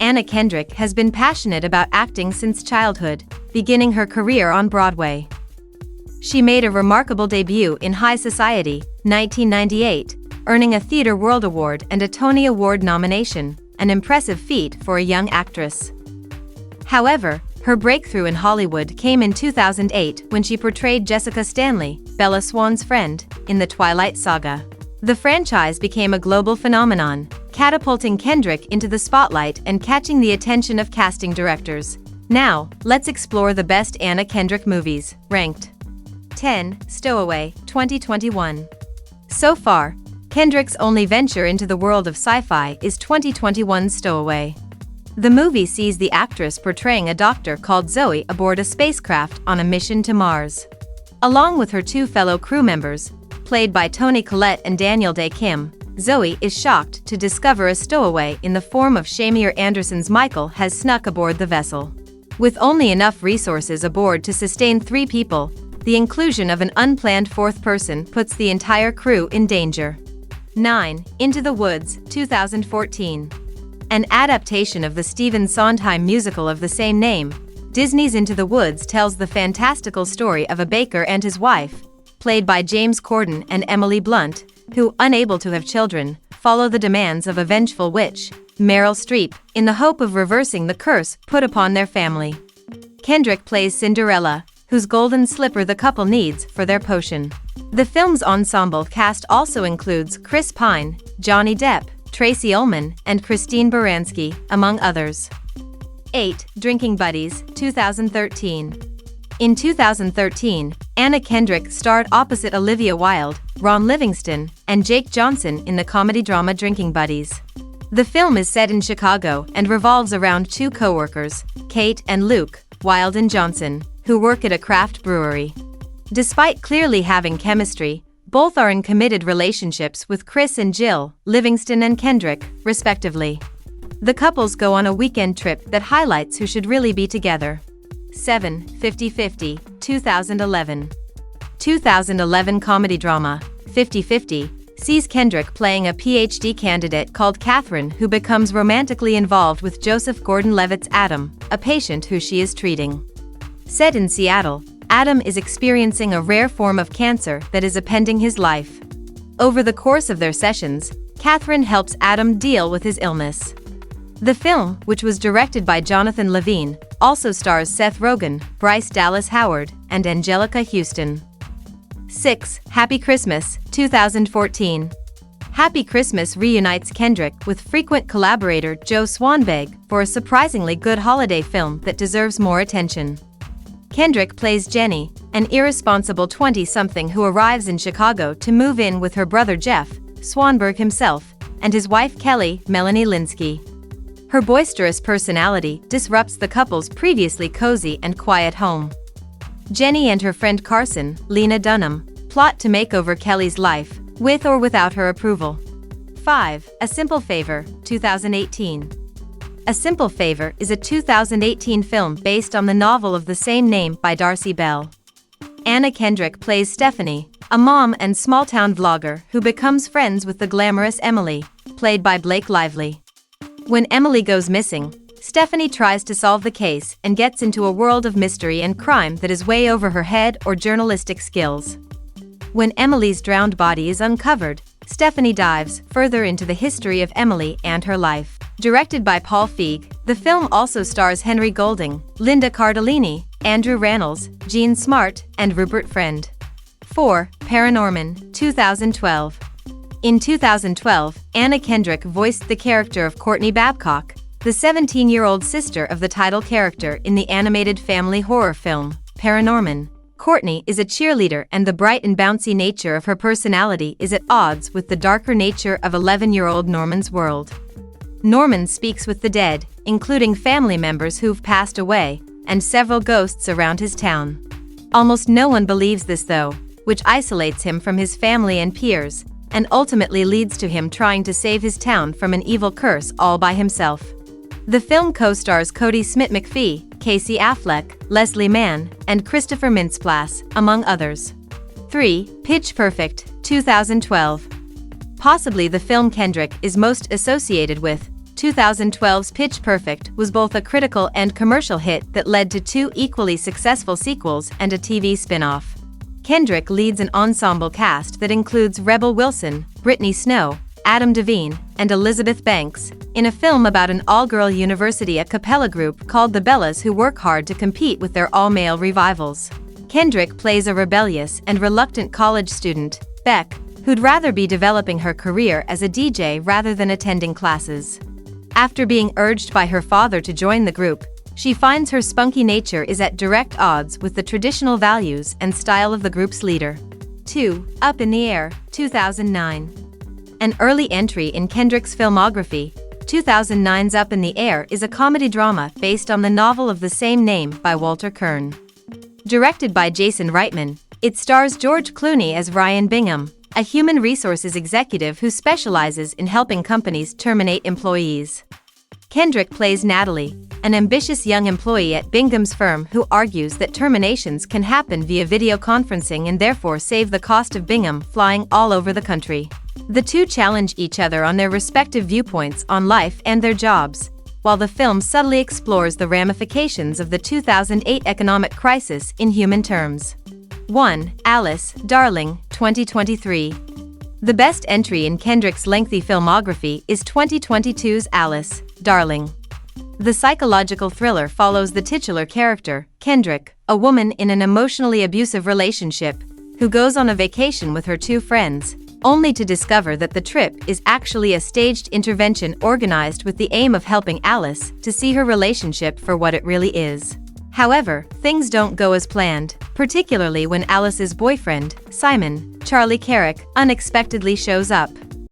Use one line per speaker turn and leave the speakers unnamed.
Anna Kendrick has been passionate about acting since childhood, beginning her career on Broadway. She made a remarkable debut in High Society, 1998, earning a Theatre World Award and a Tony Award nomination, an impressive feat for a young actress. However, her breakthrough in Hollywood came in 2008 when she portrayed Jessica Stanley, Bella Swan's friend, in the Twilight Saga. The franchise became a global phenomenon, catapulting Kendrick into the spotlight and catching the attention of casting directors. Now, let's explore the best Anna Kendrick movies, ranked 10. Stowaway, 2021. So far, Kendrick's only venture into the world of sci-fi is 2021's Stowaway. The movie sees the actress portraying a doctor called Zoe aboard a spacecraft on a mission to Mars. Along with her two fellow crew members, played by Toni Collette and Daniel Day Kim, Zoe is shocked to discover a stowaway in the form of Shamir Anderson's Michael has snuck aboard the vessel. With only enough resources aboard to sustain 3 people, the inclusion of an unplanned 4th person puts the entire crew in danger. 9. Into the Woods, 2014. An adaptation of the Stephen Sondheim musical of the same name, Disney's Into the Woods tells the fantastical story of a baker and his wife, played by James Corden and Emily Blunt, who, unable to have children, follow the demands of a vengeful witch, Meryl Streep, in the hope of reversing the curse put upon their family. Kendrick plays Cinderella, whose golden slipper the couple needs for their potion. The film's ensemble cast also includes Chris Pine, Johnny Depp, Tracy Ullman, and Christine Baranski, among others. 8. Drinking Buddies, 2013. In 2013, Anna Kendrick starred opposite Olivia Wilde, Ron Livingston, and Jake Johnson in the comedy-drama Drinking Buddies. The film is set in Chicago and revolves around 2 co-workers, Kate and Luke, Wilde and Johnson, who work at a craft brewery. Despite clearly having chemistry, both are in committed relationships with Chris and Jill, Livingston and Kendrick, respectively. The couples go on a weekend trip that highlights who should really be together. 7. 50-50, 2011. 2011 comedy drama, 50-50, sees Kendrick playing a PhD candidate called Catherine who becomes romantically involved with Joseph Gordon-Levitt's Adam, a patient who she is treating. Set in Seattle, Adam is experiencing a rare form of cancer that is upending his life. Over the course of their sessions, Catherine helps Adam deal with his illness. The film, which was directed by Jonathan Levine, also stars Seth Rogen, Bryce Dallas Howard, and Angelica Houston. 6. Happy Christmas, 2014. Happy Christmas reunites Kendrick with frequent collaborator Joe Swanberg for a surprisingly good holiday film that deserves more attention. Kendrick plays Jenny, an irresponsible 20-something who arrives in Chicago to move in with her brother Jeff, Swanberg himself, and his wife Kelly, Melanie Linsky. Her boisterous personality disrupts the couple's previously cozy and quiet home. Jenny and her friend Carson, Lena Dunham, plot to make over Kelly's life, with or without her approval. 5. A Simple Favor, 2018. A Simple Favor is a 2018 film based on the novel of the same name by Darcy Bell. Anna Kendrick plays Stephanie, a mom and small-town vlogger who becomes friends with the glamorous Emily, played by Blake Lively. When Emily goes missing, Stephanie tries to solve the case and gets into a world of mystery and crime that is way over her head or journalistic skills. When Emily's drowned body is uncovered, Stephanie dives further into the history of Emily and her life. Directed by Paul Feig, the film also stars Henry Golding, Linda Cardellini, Andrew Rannells, Jean Smart, and Rupert Friend. 4. ParaNorman, 2012. In 2012, Anna Kendrick voiced the character of Courtney Babcock, the 17-year-old sister of the title character in the animated family horror film, ParaNorman. Courtney is a cheerleader and the bright and bouncy nature of her personality is at odds with the darker nature of 11-year-old Norman's world. Norman speaks with the dead, including family members who've passed away, and several ghosts around his town. Almost no one believes this though, which isolates him from his family and peers, and ultimately leads to him trying to save his town from an evil curse all by himself. The film co-stars Cody Smith-McPhee, Casey Affleck, Leslie Mann, and Christopher Mintz-Plasse, among others. 3. Pitch Perfect, 2012. Possibly the film Kendrick is most associated with, 2012's Pitch Perfect was both a critical and commercial hit that led to 2 equally successful sequels and a TV spin-off. Kendrick leads an ensemble cast that includes Rebel Wilson, Brittany Snow, Adam Devine, and Elizabeth Banks, in a film about an all-girl university a cappella group called the Bellas who work hard to compete with their all-male revivals. Kendrick plays a rebellious and reluctant college student, Beck, who'd rather be developing her career as a DJ rather than attending classes. After being urged by her father to join the group, she finds her spunky nature is at direct odds with the traditional values and style of the group's leader. 2. Up in the Air, 2009. An early entry in Kendrick's filmography, 2009's Up in the Air is a comedy drama based on the novel of the same name by Walter Kern. Directed by Jason Reitman, it stars George Clooney as Ryan Bingham, a human resources executive who specializes in helping companies terminate employees. Kendrick plays Natalie, an ambitious young employee at Bingham's firm who argues that terminations can happen via video conferencing and therefore save the cost of Bingham flying all over the country. The two challenge each other on their respective viewpoints on life and their jobs, while the film subtly explores the ramifications of the 2008 economic crisis in human terms. 1. Alice, Darling, 2023. The best entry in Kendrick's lengthy filmography is 2022's Alice, Darling. The psychological thriller follows the titular character, Kendrick, a woman in an emotionally abusive relationship, who goes on a vacation with her 2 friends, only to discover that the trip is actually a staged intervention organized with the aim of helping Alice to see her relationship for what it really is. However, things don't go as planned, particularly when Alice's boyfriend, Simon, Charlie Carrick, unexpectedly shows up.